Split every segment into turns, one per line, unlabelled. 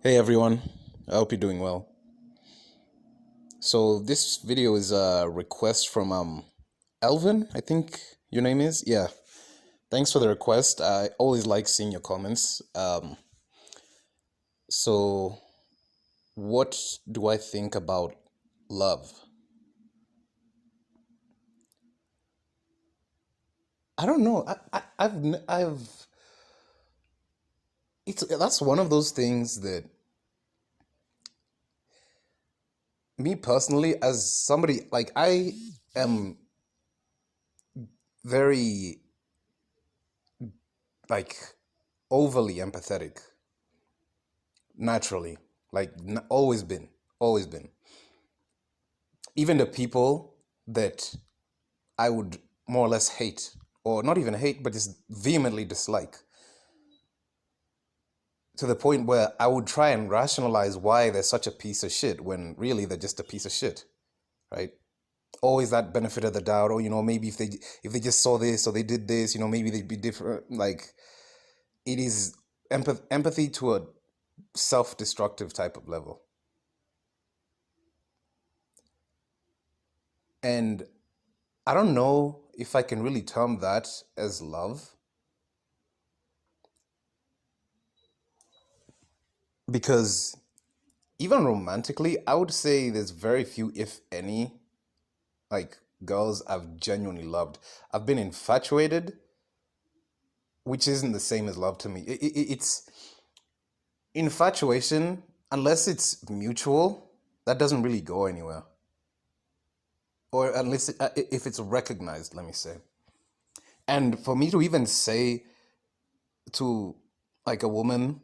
Hey everyone, I hope you're doing well. So this video is a request from Elvin, I think your name is. Yeah. Thanks for the request. I always like seeing your comments. So what do I think about love? I don't know. I've it's that's one of those things that me personally, as somebody like I am very like overly empathetic naturally, like always been. Even the people that I would more or less hate, or not even hate, but just vehemently dislike, to the point where I would try and rationalize why they're such a piece of shit when really they're just a piece of shit, right? Always that benefit of the doubt, or maybe if they just saw this or they did this, maybe they'd be different. Like it is empathy to a self-destructive type of level, and I don't know if I can really term that as love because even romantically, I would say there's very few, if any, like girls I've genuinely loved. I've been infatuated, which isn't the same as love to me. It's infatuation, unless it's mutual, that doesn't really go anywhere. Or unless if it's recognized, let me say. And for me to even say to like a woman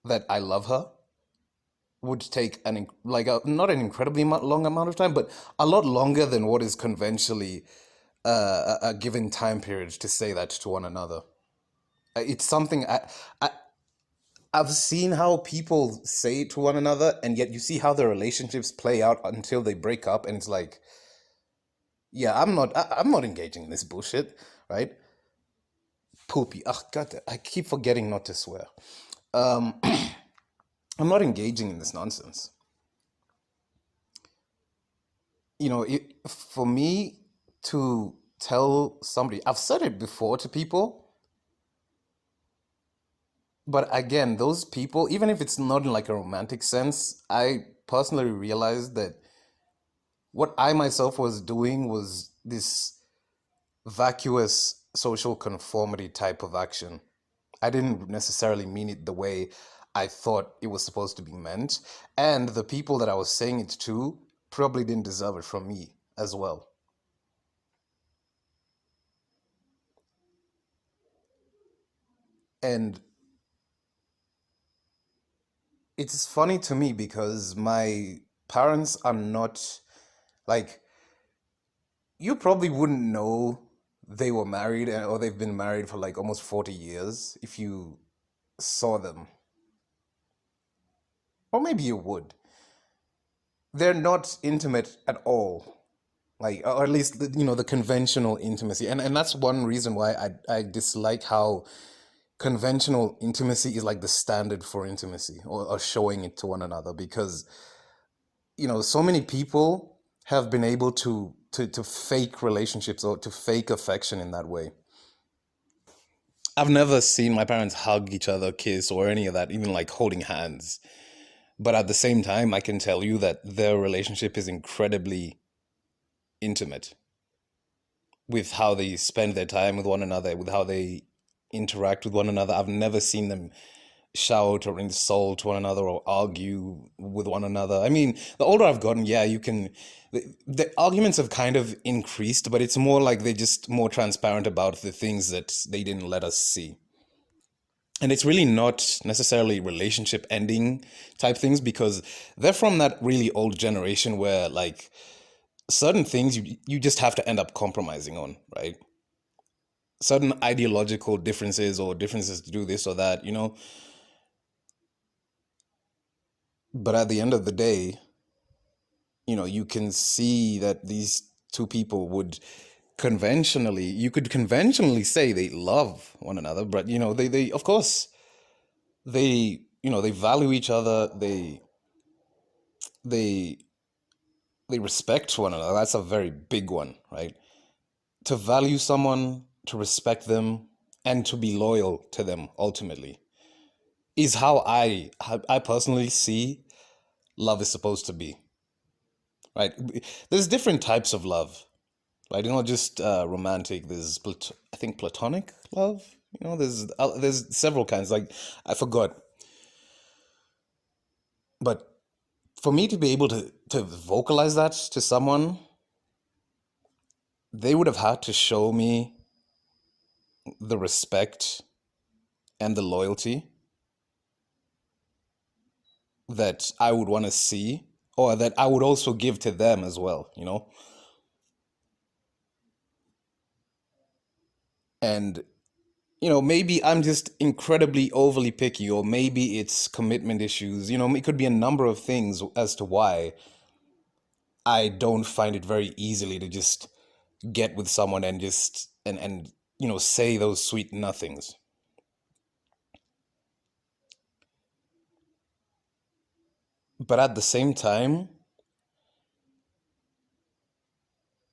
that I love her would take like not an incredibly long amount of time, but a lot longer than what is conventionally a given time period to say that to one another. It's something I I've seen how people say it to one another, and yet you see how their relationships play out until they break up, and it's like, yeah, I'm not engaging in this bullshit, right? Poopy. Oh God, I keep forgetting not to swear. Um, I'm not engaging in this nonsense. For me to tell somebody, I've said it before to people, but again, those people, even if it's not in like a romantic sense, I personally realized that what I myself was doing was this vacuous social conformity type of action. I didn't necessarily mean it the way I thought it was supposed to be meant, and the people that I was saying it to probably didn't deserve it from me as well. And it's funny to me because my parents are not like you probably wouldn't know they were married or they've been married for like almost 40 years if you saw them. Or maybe you would. They're not intimate at all. Like or at least the conventional intimacy. And that's one reason why I dislike how conventional intimacy is like the standard for intimacy or showing it to one another because so many people have been able to fake relationships or to fake affection in that way. I've never seen my parents hug each other, kiss, or any of that, even like holding hands. But at the same time, I can tell you that their relationship is incredibly intimate with how they spend their time with one another, with how they interact with one another. I've never seen them shout or insult one another or argue with one another. I mean, the older I've gotten, yeah, the arguments have kind of increased, but it's more like they're just more transparent about the things that they didn't let us see. And it's really not necessarily relationship ending type things because they're from that really old generation where like certain things you just have to end up compromising on, right? Certain ideological differences or differences to do this or that, but at the end of the day, you can see that these two people would you could conventionally say they love one another, but they of course they they value each other, they they respect one another. That's a very big one, right? To value someone, to respect them, and to be loyal to them ultimately is how I personally see love is supposed to be, right? There's different types of love, right? Not just romantic. There's I think platonic love. There's several kinds. Like I forgot, but for me to be able to vocalize that to someone, they would have had to show me the respect and the loyalty that I would want to see, or that I would also give to them as well. And maybe I'm just incredibly overly picky, or maybe it's commitment issues. It could be a number of things as to why I don't find it very easily to just get with someone and just and say those sweet nothings. But at the same time,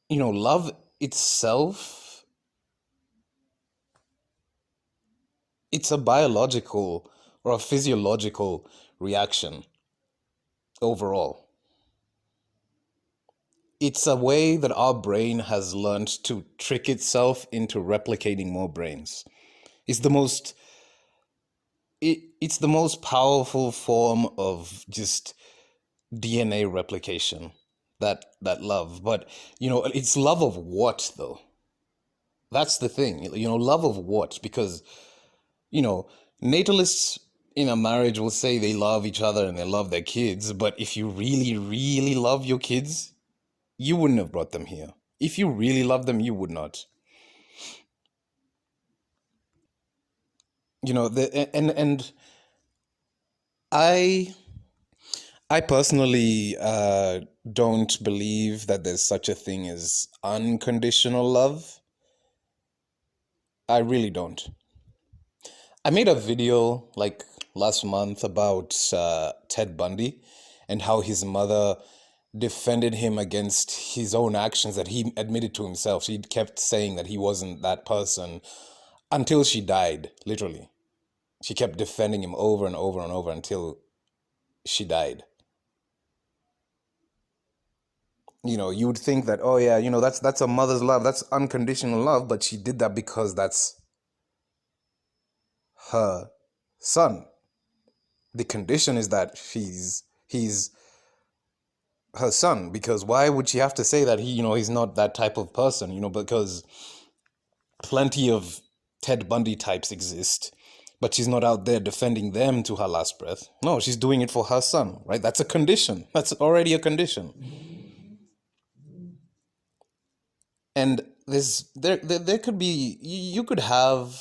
love itself, it's a biological or a physiological reaction overall. It's a way that our brain has learned to trick itself into replicating more brains. It's the most it's the most powerful form of just DNA replication, that love. But it's love of what though? That's the thing. Love of what? Because you know, natalists in a marriage will say they love each other and they love their kids, but if you really, really love your kids, you wouldn't have brought them here. If you really love them, you would not. And I I personally don't believe that there's such a thing as unconditional love. I really don't. I made a video like last month about Ted Bundy and how his mother defended him against his own actions that he admitted to himself. She kept saying that he wasn't that person until she died, literally. She kept defending him over and over and over until she died. You would think that, oh yeah, that's a mother's love, that's unconditional love, but she did that because that's her son. The condition is that he's her son, because why would she have to say that he's not that type of person? Because plenty of Ted Bundy types exist, but she's not out there defending them to her last breath. No, she's doing it for her son, right? That's a condition. That's already a condition. And there could be, you could have,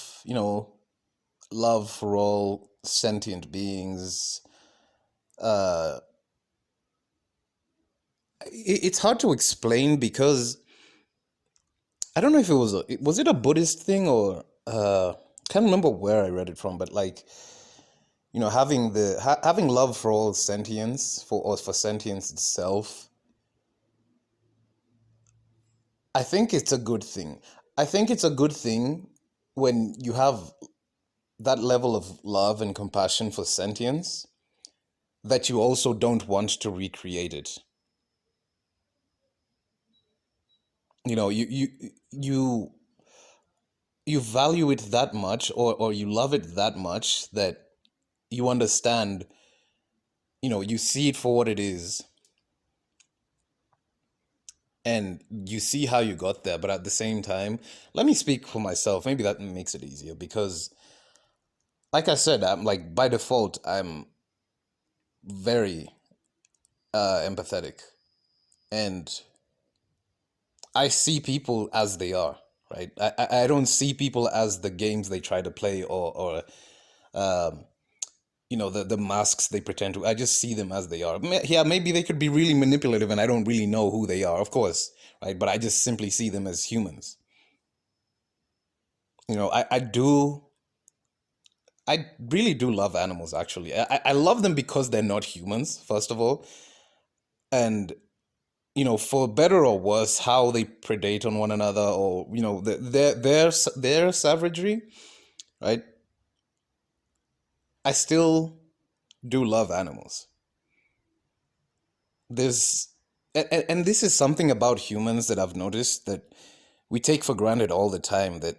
love for all sentient beings. uh it's hard to explain because I don't know if was it a Buddhist thing, or can't remember where I read it from, but like, having love for all sentience, for sentience itself, I think it's a good thing. I think it's a good thing when you have that level of love and compassion for sentience, that you also don't want to recreate it. You know, you you value it that much, or you love it that much, that you understand, you see it for what it is, and you see how you got there. But at the same time, let me speak for myself. Maybe that makes it easier, because like I said, I'm like, by default, I'm very empathetic, and I see people as they are, right? I don't see people as the games they try to play, or um, the masks they pretend to. I just see them as they are. Yeah, maybe they could be really manipulative and I don't really know who they are, of course, right? But I just simply see them as humans. I do I really do love animals, actually. I love them because they're not humans, first of all. And, for better or worse, how they predate on one another, or, their savagery, right? I still do love animals. There's, and this is something about humans that I've noticed that we take for granted all the time, that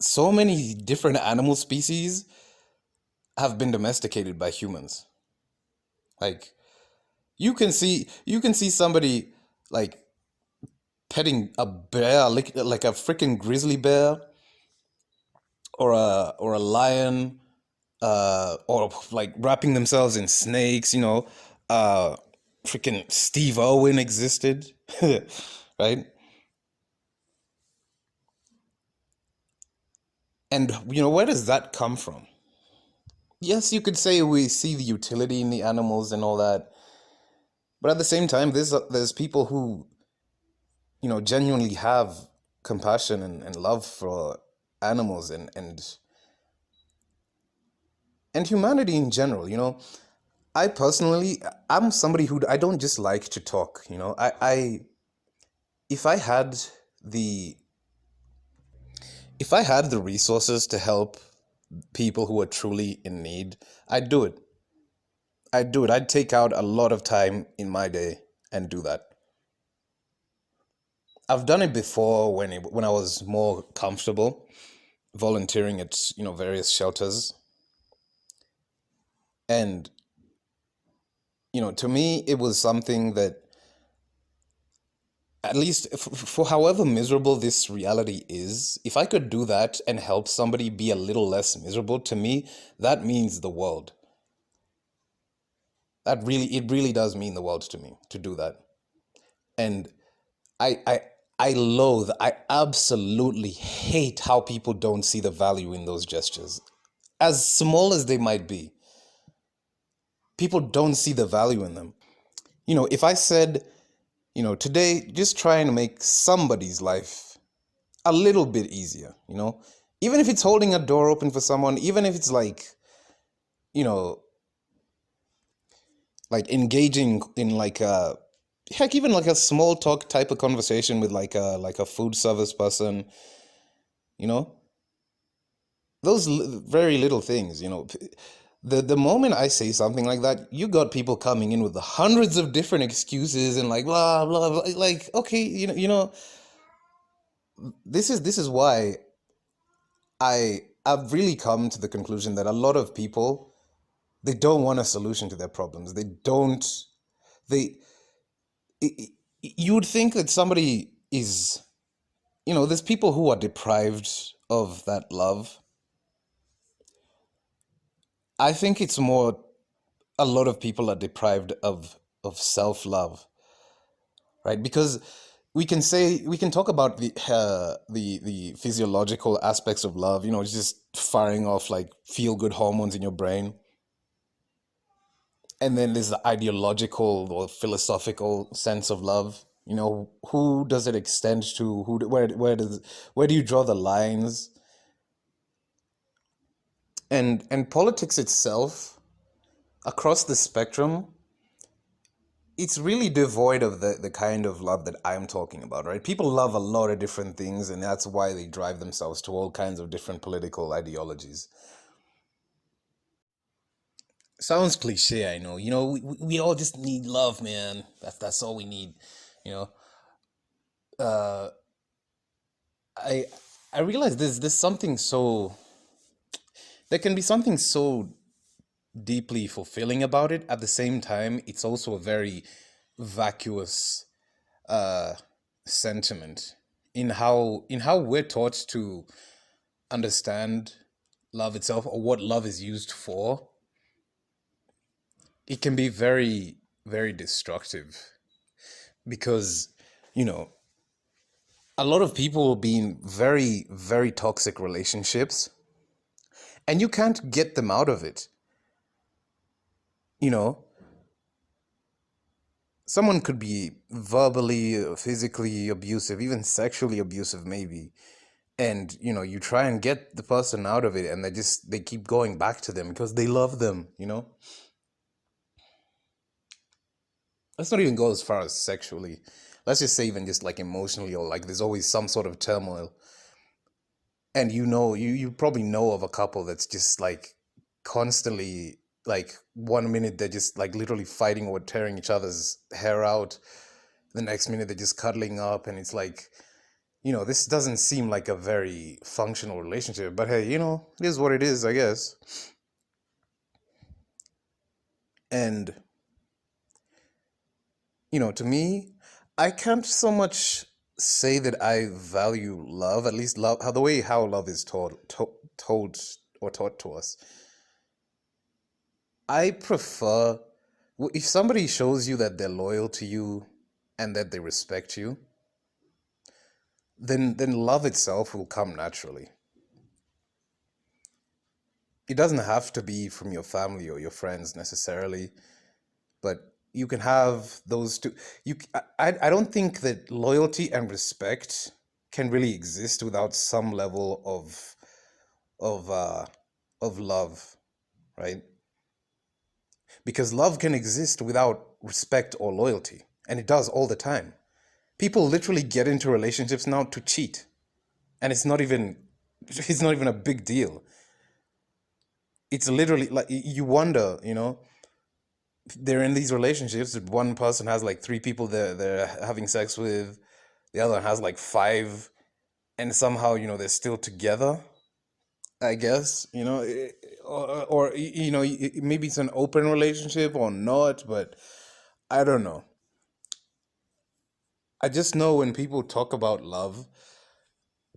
so many different animal species have been domesticated by humans. Like, you can see somebody like petting a bear, like a freaking grizzly bear, or a lion, or like wrapping themselves in snakes. Uh, Freaking Steve Irwin existed, right? And where does that come from? Yes, you could say we see the utility in the animals and all that, but at the same time, there's people who genuinely have compassion and love for animals and humanity in general. I personally, I'm somebody who I don't just like to talk. If I had the if I had the resources to help people who are truly in need, I'd do it. I'd take out a lot of time in my day and do that. I've done it before when I was more comfortable volunteering at various shelters, and to me it was something that, at least for however miserable this reality is, if I could do that and help somebody be a little less miserable, to me that means the world. It really does mean the world to me to do that. And I I I loathe, I absolutely hate how people don't see the value in those gestures. As small as they might be, people don't see the value in them. If I said, today, just try and make somebody's life a little bit easier, even if it's holding a door open for someone, even if it's you know, like engaging in like a heck, even like a small talk type of conversation with like a food service person, you know, those very little things, the moment I say something like that, you got people coming in with the hundreds of different excuses and like blah blah blah. Like, okay, this is why I've really come to the conclusion that a lot of people, they don't want a solution to their problems. They don't. They i- i- you would think that somebody is, there's people who are deprived of that love. I think it's more, a lot of people are deprived of self-love, right? Because we can talk about the physiological aspects of love, just firing off like feel good hormones in your brain. And then there's the ideological or philosophical sense of love. Who does it extend to? Where do you draw the lines? And politics itself, across the spectrum, it's really devoid of the kind of love that I'm talking about, right? People love a lot of different things, and that's why they drive themselves to all kinds of different political ideologies. Sounds cliche, I know. We all just need love, man. That's all we need. You know, uh, I I realize there's something so there can be something so deeply fulfilling about it. At the same time, it's also a very vacuous uh sentiment in how we're taught to understand love itself, or what love is used for. It can be very, very destructive because, you know, a lot of people will be in very, very toxic relationships and you can't get them out of it. You know, someone could be verbally, physically abusive, even sexually abusive, maybe. and you try and get the person out of it, and they keep going back to them because they love them. Let's not even go as far as sexually. Let's just say even just like emotionally, or like there's always some sort of turmoil. And you probably know of a couple that's just like constantly, like, 1 minute they're just like literally fighting or tearing each other's hair out. The next minute they're just cuddling up, and it's like, this doesn't seem like a very functional relationship. But hey, it is what it is, I guess. And to me, I can't so much say that I value love, at least love, how love is told or taught to us. I prefer, if somebody shows you that they're loyal to you and that they respect you, then love itself will come naturally. It doesn't have to be from your family or your friends necessarily, but you can have those two. I don't think that loyalty and respect can really exist without some level of uh of love, right? Because love can exist without respect or loyalty, and it does all the time. People literally get into relationships now to cheat, and it's not even a big deal. It's literally like, you wonder, they're in these relationships. One person has like three people they're having sex with, the other has like five, and somehow they're still together. I guess or maybe it's an open relationship or not, but I don't know. I just know when people talk about love,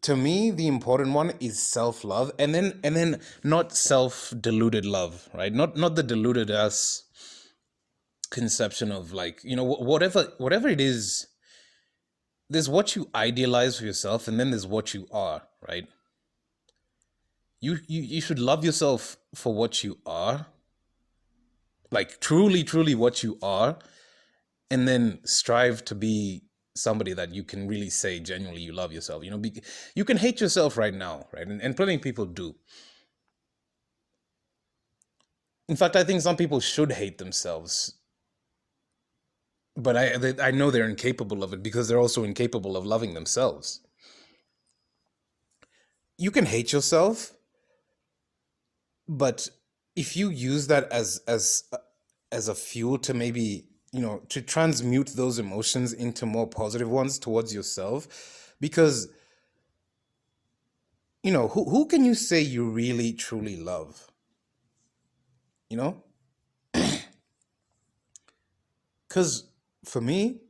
to me the important one is self-love, and then not self-deluded love, right? Not the deluded as conception of, like, whatever it is. There's what you idealize for yourself, and then there's what you are, right? You should love yourself for what you are, like truly truly what you are, and then strive to be somebody that you can really say genuinely you love yourself. You can hate yourself right now, right? And plenty of people do. In fact, I think some people should hate themselves, but I know they're incapable of it because they're also incapable of loving themselves. You can hate yourself, but if you use that as a fuel to maybe, to transmute those emotions into more positive ones towards yourself, because who can you say you really truly love? You know, because for me,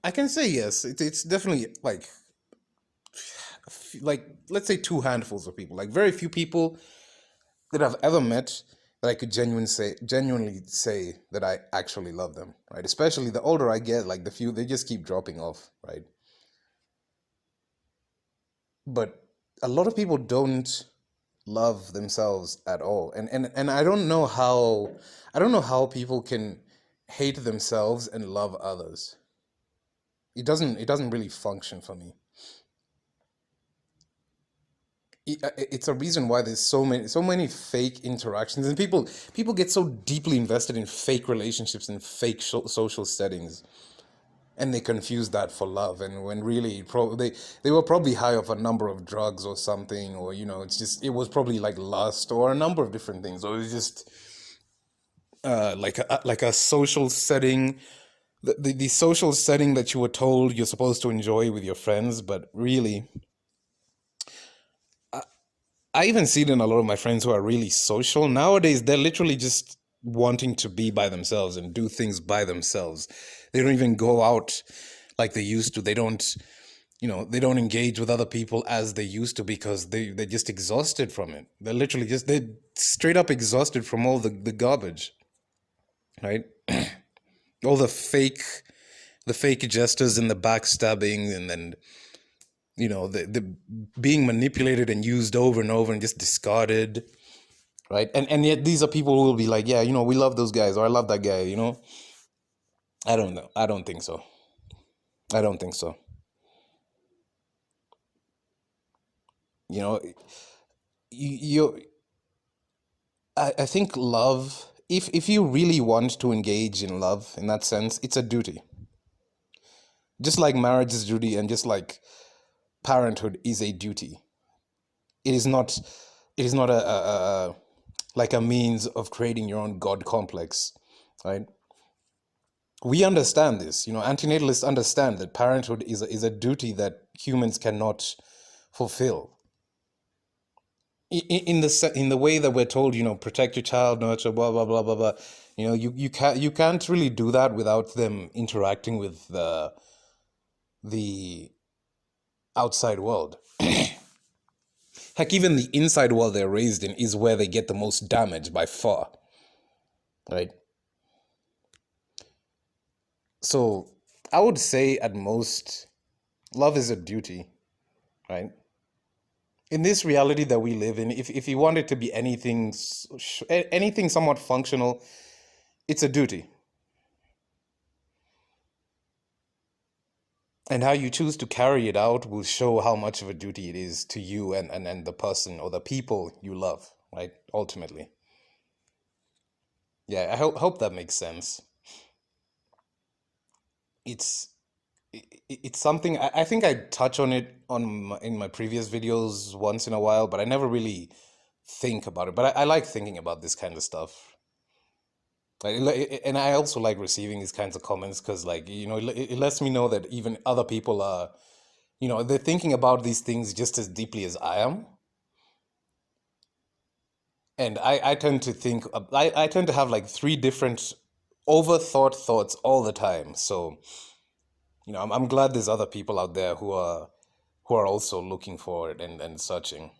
I can say yes. It's definitely like, let's say two handfuls of people, like very few people that I've ever met that I could genuinely say that I actually love them, right? Especially the older I get, like the few, they just keep dropping off, right? But a lot of people don't love themselves at all, and I don't know how people can hate themselves and love others. It doesn't really function for me. It's a reason why there's so many fake interactions, and people get so deeply invested in fake relationships and fake social settings, and they confuse that for love, and when really they were probably high off a number of drugs or something, or it was probably like lust or a number of different things, or it was just like a social setting, the social setting that you were told you're supposed to enjoy with your friends, but really, I even see it in a lot of my friends who are really social nowadays. They're literally just wanting to be by themselves and do things by themselves. They don't even go out like they used to. They don't engage with other people as they used to, because they're just exhausted from it. They're straight up exhausted from all the garbage, right? All the fake gestures and the backstabbing, and then the being manipulated and used over and over and just discarded, right? And yet these are people who will be like, yeah, we love those guys, or I love that guy. I don't know. I don't think so. I don't think so. You know, you I think love, if you really want to engage in love in that sense, it's a duty. Just like marriage is duty, and just like parenthood is a duty. It is not. It is not a like a means of creating your own God complex, right? We understand this. Antinatalists understand that parenthood is a duty that humans cannot fulfill. In the way that we're told, protect your child, nurture, blah blah blah blah blah. You can't really do that without them interacting with the outside world. Heck, even the inside world they're raised in is where they get the most damage by far, right? So I would say at most, love is a duty, right? In this reality that we live in, if you want it to be anything somewhat functional, it's a duty. And how you choose to carry it out will show how much of a duty it is to you and the person or the people you love, right? Ultimately. Yeah, I hope that makes sense. It's it's something I think I touch on it in my previous videos once in a while, but I never really think about it. But I like thinking about this kind of stuff. And I also like receiving these kinds of comments because, like, it lets me know that even other people are, they're thinking about these things just as deeply as I am. And I tend to think, I tend to have like three different overthought thoughts all the time. So, I'm glad there's other people out there who are also looking for it and searching.